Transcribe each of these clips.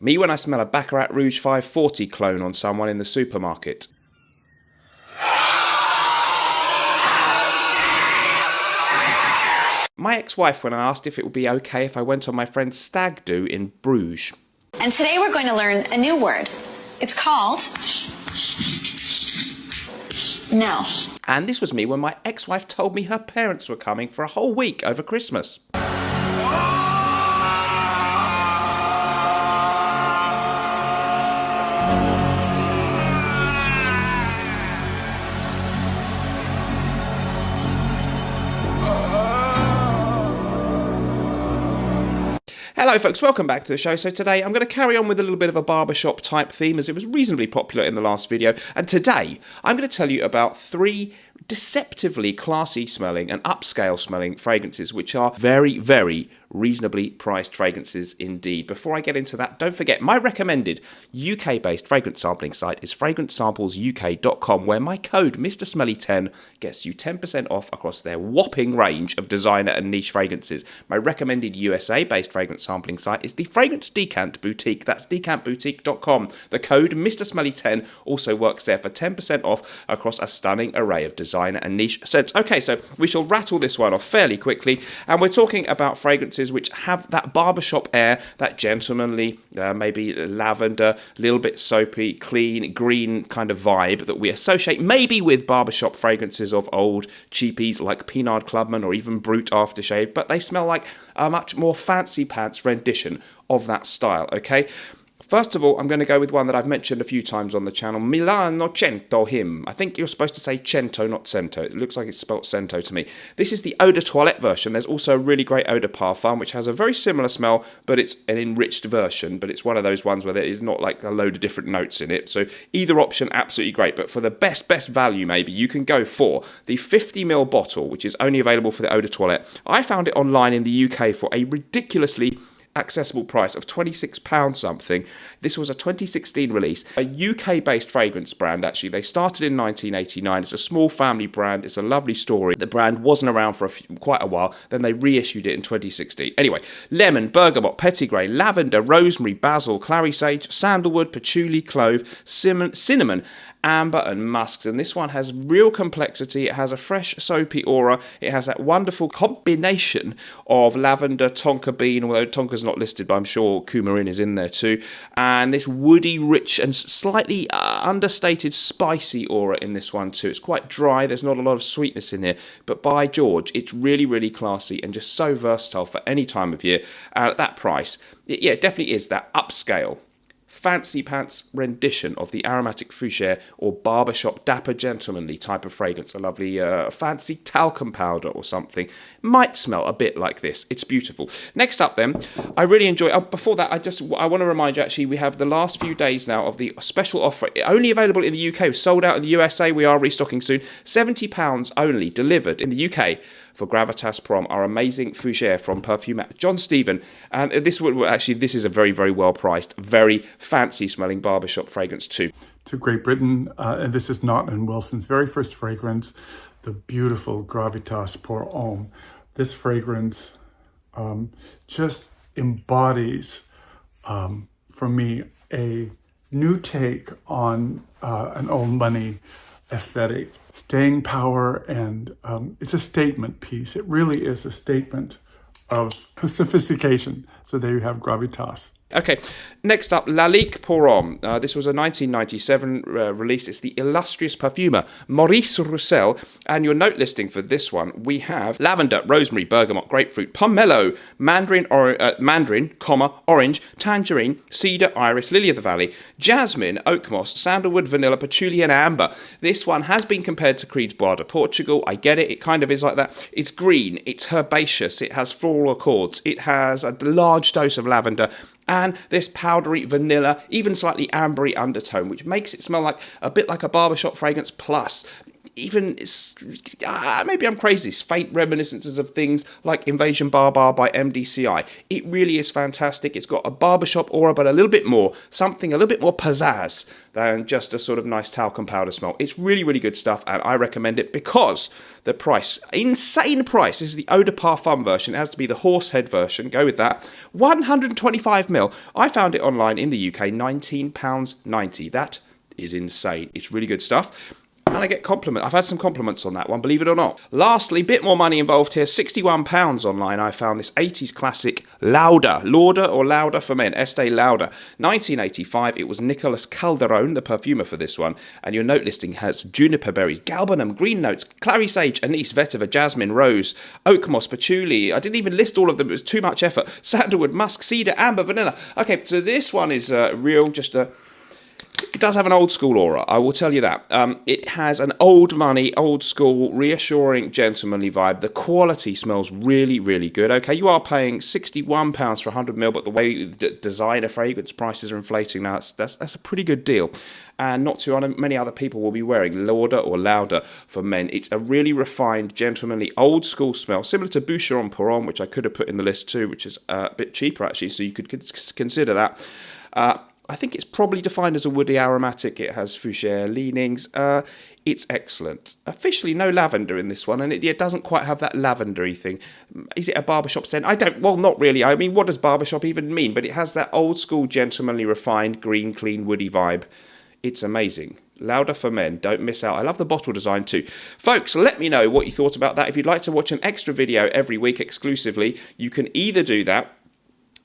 Me when I smell a Baccarat Rouge 540 clone on someone in the supermarket. My ex-wife when I asked if it would be okay if I went on my friend's stag do in Bruges. And today we're going to learn a new word. It's called no. And this was me when my ex-wife told me her parents were coming for a whole week over Christmas. Hello folks, welcome back to the show. So today I'm going to carry on with a little bit of a barbershop type theme as it was reasonably popular in the last video. And today I'm going to tell you about 3 deceptively classy smelling and upscale smelling fragrances which are very, very reasonably priced fragrances indeed. Before I get into that, don't forget my recommended UK-based fragrance sampling site is fragrancesamplesuk.com, where my code MrSmelly10 gets you 10% off across their whopping range of designer and niche fragrances. My recommended USA-based fragrance sampling site is the Fragrance Decant Boutique. That's decantboutique.com. The code MrSmelly10 also works there for 10% off across a stunning array of designer and niche scents. Okay, so we shall rattle this one off fairly quickly, and we're talking about fragrances which have that barbershop air, that gentlemanly, maybe lavender, a little bit soapy, clean, green kind of vibe that we associate maybe with barbershop fragrances of old cheapies like Pinard Clubman or even Brut Aftershave, but they smell like a much more fancy pants rendition of that style, okay? First of all, I'm going to go with one that I've mentioned a few times on the channel, MILANO CENTO HOMME. I think you're supposed to say Cento, not Cento. It looks like it's spelt Cento to me. This is the Eau de Toilette version. There's also a really great Eau de Parfum, which has a very similar smell, but it's an enriched version. But it's one of those ones where there is not like a load of different notes in it. So either option, absolutely great. But for the best value, maybe, you can go for the 50ml bottle, which is only available for the Eau de Toilette. I found it online in the UK for a ridiculously accessible price of £26 something. This was a 2016 release, a UK-based fragrance brand actually. They started in 1989. It's a small family brand. It's a lovely story. The brand wasn't around for quite a while. Then they reissued it in 2016. Anyway, lemon, bergamot, petitgrain, lavender, rosemary, basil, clary sage, sandalwood, patchouli, clove, cinnamon, amber and musks, and this one has real complexity. It has a fresh soapy aura. It has that wonderful combination of lavender, tonka bean, although tonka's not listed, but I'm sure coumarin is in there too, and this woody, rich and slightly understated spicy aura in this one too. It's quite dry. There's not a lot of sweetness in here, but by George, it's really, really classy and just so versatile for any time of year. At that price, it definitely is that upscale fancy pants rendition of the aromatic fougere or barbershop dapper gentlemanly type of fragrance. A lovely fancy talcum powder or something might smell a bit like this. It's beautiful. Next up then, I really enjoy, before that I want to remind you actually we have the last few days now of the special offer, only available in the UK, sold out in the USA. We are restocking soon. £70 only delivered in the UK for Gravitas Prom, our amazing fougere from Perfume John Stephen. And this is a very, very well priced, very fancy smelling barbershop fragrance too. To Great Britain, and this is Naughton & Wilson's very first fragrance, the beautiful Gravitas Pour Homme. This fragrance just embodies, for me, a new take on an old money aesthetic. Staying power, and it's a statement piece. It really is a statement of sophistication. So there you have Gravitas. Okay, next up, LALIQUE Pour Homme. This was a 1997 release. It's the illustrious perfumer Maurice Roussel. And your note listing for this one, we have lavender, rosemary, bergamot, grapefruit, pomelo, mandarin, orange, tangerine, cedar, iris, lily of the valley, jasmine, oak moss, sandalwood, vanilla, patchouli, and amber. This one has been compared to Creed's Bois de Portugal. I get it. It kind of is like that. It's green. It's herbaceous. It has floral accords. It has a large dose of lavender and this powdery vanilla, even slightly ambery undertone, which makes it smell like a bit like a barbershop fragrance plus even maybe I'm crazy, faint reminiscences of things like Invasion Barbar by MDCI. It really is fantastic. It's got a barbershop aura, but a little bit more, something a little bit more pizzazz than just a sort of nice talcum powder smell. It's really, really good stuff, and I recommend it because the price, insane price. This is the Eau de Parfum version. It has to be the horsehead version. Go with that. 125ml. I found it online in the UK, £19.90. That is insane. It's really good stuff. And I get compliments. I've had some compliments on that one, believe it or not. Lastly, bit more money involved here. £61 online. I found this 80s classic Lauder or Lauder for men. Estee Lauder. 1985. It was Nicolas Calderon, the perfumer for this one. And your note listing has juniper berries, galbanum, green notes, clary sage, anise, vetiver, jasmine, rose, oak moss, patchouli. I didn't even list all of them. It was too much effort. Sandalwood, musk, cedar, amber, vanilla. Okay, so this one is it does have an old school aura, I will tell you that. It has an old money, old school, reassuring, gentlemanly vibe. The quality smells really, really good. Okay, you are paying £61 for 100ml, but the way designer fragrance prices are inflating now, that's a pretty good deal. And not too many other people will be wearing Lauder for men. It's a really refined, gentlemanly, old school smell, similar to Boucheron Pour Homme, which I could have put in the list too, which is a bit cheaper actually, so you could consider that. I think it's probably defined as a woody aromatic. It has fougere leanings. It's excellent. Officially no lavender in this one, and it doesn't quite have that lavendery thing. Is it a barbershop scent? Well, not really. I mean, what does barbershop even mean? But it has that old school, gentlemanly, refined, green, clean, woody vibe. It's amazing. Lauder for men. Don't miss out. I love the bottle design too. Folks, let me know what you thought about that. If you'd like to watch an extra video every week exclusively, you can either do that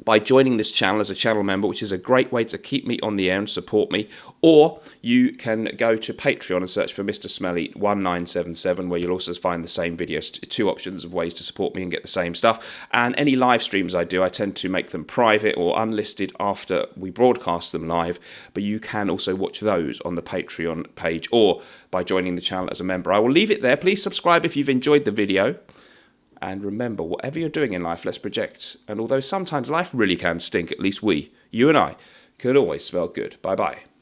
by joining this channel as a channel member, which is a great way to keep me on the air and support me, or you can go to Patreon and search for Mr. Smelly 1977, where you'll also find the same videos. Two options of ways to support me and get the same stuff. And any live streams I do, I tend to make them private or unlisted after we broadcast them live, but you can also watch those on the Patreon page or by joining the channel as a member. I will leave it there. Please subscribe if you've enjoyed the video. And remember, whatever you're doing in life, let's project. And although sometimes life really can stink, at least you and I, can always smell good. Bye-bye.